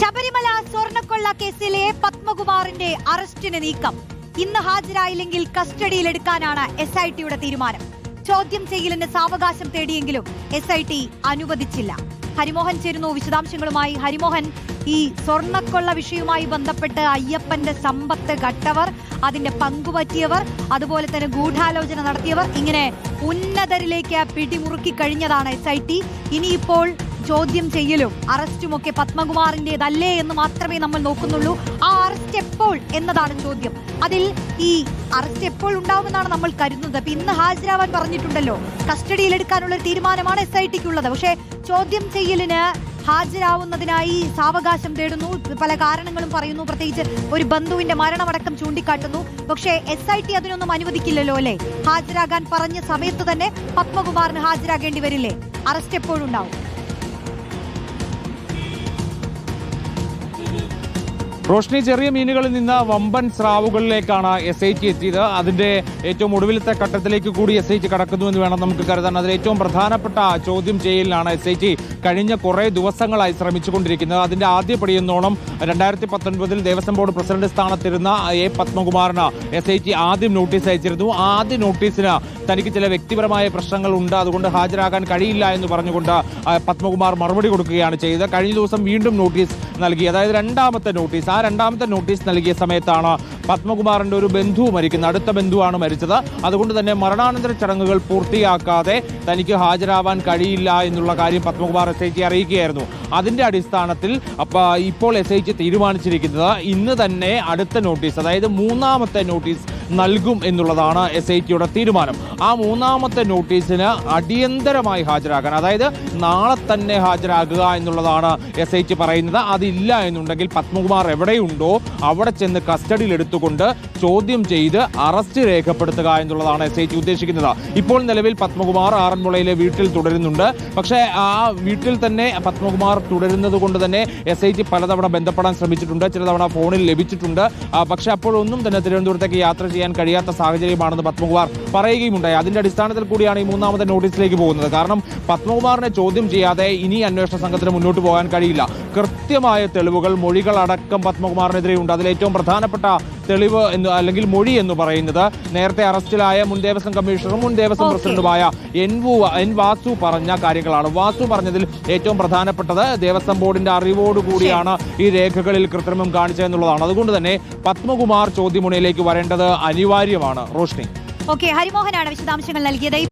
ശബരിമല സ്വർണ്ണക്കൊള്ള കേസിലെ പത്മകുമാറിന്റെ അറസ്റ്റിന് നീക്കം. ഇന്ന് ഹാജരായില്ലെങ്കിൽ കസ്റ്റഡിയിലെടുക്കാനാണ് SITയുടെ തീരുമാനം. ചോദ്യം ചെയ്യലിന് സാവകാശം തേടിയെങ്കിലും SIT അനുവദിച്ചില്ല. ഹരിമോഹൻ ചേരുന്നു വിശദാംശങ്ങളുമായി. ഹരിമോഹൻ, ഈ സ്വർണ്ണക്കൊള്ള വിഷയവുമായി ബന്ധപ്പെട്ട് അയ്യപ്പന്റെ സമ്പത്ത് കട്ടവർ, അതിന്റെ പങ്കുപറ്റിയവർ, അതുപോലെ തന്നെ ഗൂഢാലോചന നടത്തിയവർ, ഇങ്ങനെ ഉന്നതരിലേക്ക് പിടിമുറുക്കി കഴിഞ്ഞതാണ് SIT. ഇനിയിപ്പോൾ ചോദ്യം ചെയ്യലും അറസ്റ്റുമൊക്കെ പത്മകുമാറിന്റേതല്ലേ എന്ന് മാത്രമേ നമ്മൾ നോക്കുന്നുള്ളൂ. ആ അറസ്റ്റ് എപ്പോൾ എന്നതാണ് ചോദ്യം. അതിൽ ഈ അറസ്റ്റ് എപ്പോൾ ഉണ്ടാവുമെന്നാണ് നമ്മൾ കരുതുന്നത്. അപ്പൊ ഇന്ന് ഹാജരാവാൻ പറഞ്ഞിട്ടുണ്ടല്ലോ. കസ്റ്റഡിയിലെടുക്കാനുള്ള ഒരു തീരുമാനമാണ് SITക്കുള്ളത്. പക്ഷേ ചോദ്യം ചെയ്യലിന് ഹാജരാവുന്നതിനായി സാവകാശം തേടുന്നു. പല കാരണങ്ങളും പറയുന്നു. പ്രത്യേകിച്ച് ഒരു ബന്ധുവിന്റെ മരണമടക്കം ചൂണ്ടിക്കാട്ടുന്നു. പക്ഷേ SIT അതിനൊന്നും അനുവദിക്കില്ലല്ലോ അല്ലേ? ഹാജരാകാൻ പറഞ്ഞ സമയത്ത് തന്നെ പത്മകുമാറിന് ഹാജരാകേണ്ടി വരില്ലേ? അറസ്റ്റ് എപ്പോഴുണ്ടാവും? റോഷ്നി, ചെറിയ മീനുകളിൽ നിന്ന് വമ്പൻ സ്രാവുകളിലേക്കാണ് SIT എത്തിയത്. അതിന്റെ ഏറ്റവും ഒടുവിലത്തെ ഘട്ടത്തിലേക്ക് കൂടി SIT കടക്കുന്നു എന്ന് വേണം നമുക്ക് കരുതാൻ. അതിൽ ഏറ്റവും പ്രധാനപ്പെട്ട ചോദ്യം ചെയ്യലിനാണ് SIT കഴിഞ്ഞ കുറേ ദിവസങ്ങളായി ശ്രമിച്ചുകൊണ്ടിരിക്കുന്നത്. അതിന്റെ ആദ്യപടിയെന്നോണം 2019 ദേവസ്വം ബോർഡ് പ്രസിഡന്റ് സ്ഥാനത്തിരുന്ന A. പത്മകുമാറിന് SIT ആദ്യം നോട്ടീസ് അയച്ചിരുന്നു. ആദ്യ നോട്ടീസിന് തനിക്ക് ചില വ്യക്തിപരമായ പ്രശ്നങ്ങളുണ്ട്, അതുകൊണ്ട് ഹാജരാകാൻ കഴിയില്ല എന്ന് പറഞ്ഞുകൊണ്ട് പത്മകുമാർ മറുപടി കൊടുക്കുകയാണ് ചെയ്തത്. കഴിഞ്ഞ ദിവസം വീണ്ടും നോട്ടീസ് നൽകി, അതായത് രണ്ടാമത്തെ നോട്ടീസ്. ആ രണ്ടാമത്തെ നോട്ടീസ് നൽകിയ സമയത്താണ് പത്മകുമാറിന്റെ ഒരു ബന്ധു മരിക്കുന്നത്. അടുത്ത ബന്ധുവാണ് മരിച്ചത്. അതുകൊണ്ട് തന്നെ മരണാനന്തര ചടങ്ങുകൾ പൂർത്തിയാക്കാതെ തനിക്ക് ഹാജരാവാൻ കഴിയില്ല എന്നുള്ള കാര്യം പത്മകുമാർ SIT അറിയിക്കുകയായിരുന്നു. അതിന്റെ അടിസ്ഥാനത്തിൽ ഇപ്പോൾ SIT തീരുമാനിച്ചിരിക്കുന്നത് ഇന്ന് തന്നെ അടുത്ത നോട്ടീസ്, അതായത് മൂന്നാമത്തെ നോട്ടീസ് നൽകും എന്നുള്ളതാണ് SITയുടെ തീരുമാനം. ആ മൂന്നാമത്തെ നോട്ടീസിന് അടിയന്തരമായി ഹാജരാകാൻ, അതായത് നാളെ തന്നെ ഹാജരാകുക എന്നുള്ളതാണ് SIT പറയുന്നത്. അതില്ല എന്നുണ്ടെങ്കിൽ പത്മകുമാർ എവിടെയുണ്ടോ അവിടെ ചെന്ന് കസ്റ്റഡിയിൽ എടുത്തുകൊണ്ട് ചോദ്യം ചെയ്ത് അറസ്റ്റ് രേഖപ്പെടുത്തുക എന്നുള്ളതാണ് SIT ഉദ്ദേശിക്കുന്നത്. ഇപ്പോൾ നിലവിൽ പത്മകുമാർ ആറന്മുളയിലെ വീട്ടിൽ തുടരുന്നുണ്ട്. പക്ഷേ ആ വീട്ടിൽ തന്നെ പത്മകുമാർ തുടരുന്നത് കൊണ്ട് തന്നെ SIT പലതവണ ബന്ധപ്പെടാൻ ശ്രമിച്ചിട്ടുണ്ട്. ചില തവണ ഫോണിൽ ലഭിച്ചിട്ടുണ്ട്. പക്ഷെ അപ്പോഴൊന്നും തന്നെ തിരുവനന്തപുരത്തേക്ക് യാത്ര ചെയ്യാൻ കഴിയാത്ത സാഹചര്യമാണെന്ന് പത്മകുമാർ പറയുകയുമുണ്ടായി. അതിന്റെ അടിസ്ഥാനത്തിൽ കൂടിയാണ് ഈ മൂന്നാമത്തെ നോട്ടീസിലേക്ക് പോകുന്നത്. കാരണം പത്മകുമാറിനെ ചോദ്യം ചെയ്യാതെ ഇനി അന്വേഷണ സംഘത്തിന് മുന്നോട്ട് പോകാൻ കഴിയില്ല. കൃത്യമായ തെളിവുകൾ, മൊഴികളടക്കം പത്മകുമാറിനെതിരെ ഉണ്ട്. അതിൽ ഏറ്റവും പ്രധാനപ്പെട്ട തെളിവ് അല്ലെങ്കിൽ മൊഴി എന്ന് പറയുന്നത് നേരത്തെ അറസ്റ്റിലായ മുൻ ദേവസ്വം കമ്മീഷണറും മുൻ ദേവസ്വം പ്രസിഡന്റുമായ എൻ വാസു പറഞ്ഞ കാര്യങ്ങളാണ്. വാസു പറഞ്ഞതിൽ ഏറ്റവും പ്രധാനപ്പെട്ടത് ദേവസ്വം ബോർഡിന്റെ അറിവോടുകൂടിയാണ് ഈ രേഖകളിൽ കൃത്രിമം കാണിച്ചതെന്നുള്ളതാണ്. അതുകൊണ്ട് തന്നെ പത്മകുമാർ ചോദ്യമുനയിലേക്ക് വരേണ്ടത് അനിവാര്യമാണ്. റോഷ്നി, ഹരിമോഹനാണ് വിശദാംശങ്ങൾ നൽകിയത്.